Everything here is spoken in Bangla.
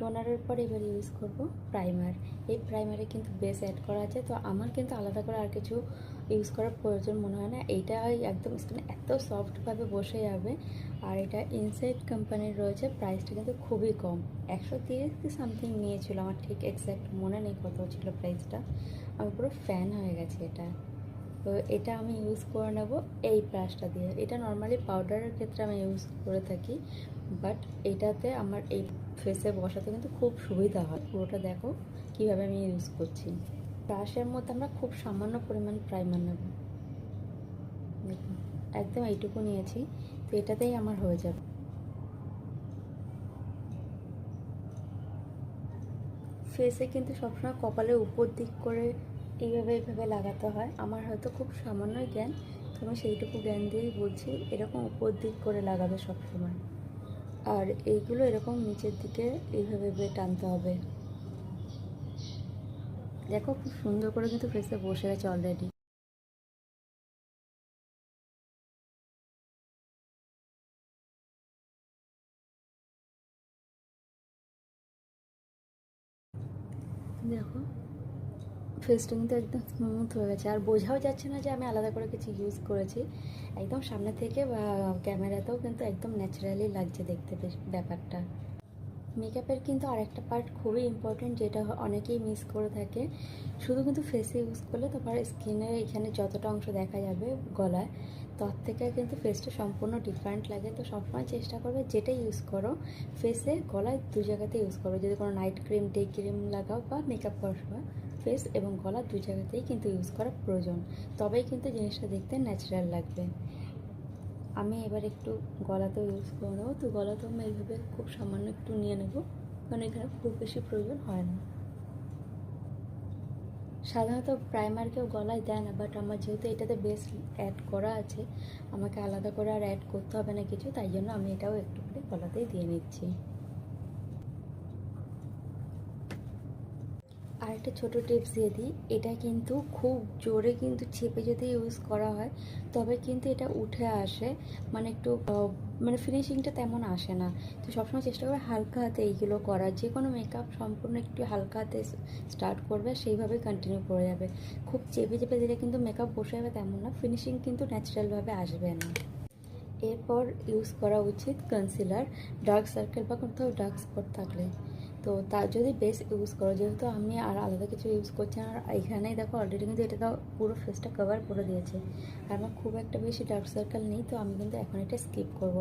টোনারের পর এবার ইউজ করব প্রাইমার। এই প্রাইমারে কিন্তু বেস অ্যাড করা আছে, তো আমার কিন্তু আলাদা করে আর কিছু ইউজ করার প্রয়োজন মনে হয় না। এইটাই একদম স্কিনে এত সফটভাবে বসে যাবে। আর এটা ইনসাইড কোম্পানির রয়েছে, প্রাইসটা কিন্তু খুবই কম, 130 কি সামথিং নিয়েছিল, আমার ঠিক এক্স্যাক্ট মনে নেই কত ছিল প্রাইসটা। আমি পুরো ফ্যান হয়ে গেছে এটা। তো এটা আমি ইউজ করে নেব এই ব্রাশটা দিয়ে। এটা নর্মালি পাউডারের ক্ষেত্রে আমি ইউজ করে থাকি, বাট এটাতে আমার এই ফেসে বসাতে কিন্তু খুব সুবিধা হয়। পুরোটা দেখো কীভাবে আমি ইউজ করছি। ব্রাশের মধ্যে আমরা খুব সামান্য পরিমাণ প্রাইমার নেব, দেখুন একদম এইটুকু নিয়েছি, তো এটাতেই আমার হয়ে যাবে। ফেসে কিন্তু সবসময় কপালের উপর দিক করে এইভাবে লাগাতে হয়। আমার হয়তো খুব সামান্যই জ্ঞান, তো আমি সেইটুকু জ্ঞান দিয়েই বলছি, এরকম উপর দিক করে লাগাবে সবসময়। আর এইগুলো এরকম নিচের দিকে এইভাবে টানতে হবে। দেখো খুব সুন্দর করে কিন্তু ফেসে বসে গেছে অলরেডি। দেখো ফেসটা কিন্তু একদম স্মুথ হয়ে গেছে, আর বোঝাও যাচ্ছে না যে আমি আলাদা করে কিছু ইউজ করেছি। একদম সামনে থেকে বা ক্যামেরাতেও কিন্তু একদম ন্যাচারালি লাগছে দেখতে ব্যাপারটা। মেকআপের কিন্তু আরেকটা পার্ট খুবই ইম্পর্টেন্ট, যেটা অনেকেই মিস করে থাকে। শুধু কিন্তু ফেসে ইউজ করলে তোমার স্কিনে এখানে যতটা অংশ দেখা যাবে গলায়, তার থেকে কিন্তু ফেসটা সম্পূর্ণ ডিফারেন্ট লাগে। তো সবসময় চেষ্টা করবে যেটা ইউজ করো ফেসে গলায় দু জায়গাতে ইউজ করো। যদি কোনো নাইট ক্রিম ডে ক্রিম লাগাও বা মেকআপ করার সময় ফেস এবং গলা দু জায়গাতেই কিন্তু ইউজ করা প্রয়োজন, তবেই কিন্তু জিনিসটা দেখতে ন্যাচারাল লাগবে। আমি এবার একটু গলাতেও ইউজ করে নেবো। তো গলাতেও আমি এইভাবে খুব সামান্য একটু নিয়ে নেব, কারণ এখানে খুব বেশি প্রয়োজন হয় না। সাধারণত প্রাইমার কেউ গলায় দেয় না, বাট আমার যেহেতু এটাতে বেস অ্যাড করা আছে, আমাকে আলাদা করে আর অ্যাড করতে হবে না কিছু, তাই জন্য আমি এটাও একটু করে গলাতেই দিয়ে নিচ্ছি। আর একটা ছোটো টিপস দিয়ে দিই, এটা কিন্তু খুব জোরে কিন্তু চেপে যদি ইউজ করা হয় তবে কিন্তু এটা উঠে আসে, মানে একটু মানে ফিনিশিংটা তেমন আসে না। তো সবসময় চেষ্টা করবে হালকা হাতে এইগুলো করার। যে কোনো মেকআপ সম্পূর্ণ একটু হালকা হাতে স্টার্ট করবে, সেইভাবেই কন্টিনিউ করে যাবে। খুব চেপে চেপে দিলে কিন্তু মেকআপ বসে যাবে তেমন না, ফিনিশিং কিন্তু ন্যাচারালভাবে আসবে না। এরপর ইউজ করা উচিত কনসিলার, ডার্ক সার্কেল বা কোথাও ডার্ক স্পট থাকলে। তো তার যদি বেস ইউজ করো, যেহেতু আমি আর আলাদা কিছু ইউজ করছি না, আর এখানেই দেখো অলরেডি কিন্তু এটা পুরো ফেসটা কভার করে দিয়েছে। আর আমার খুব একটা বেশি ডার্ক সার্কেল নেই, তো আমি কিন্তু এখন এটা স্কিপ করব।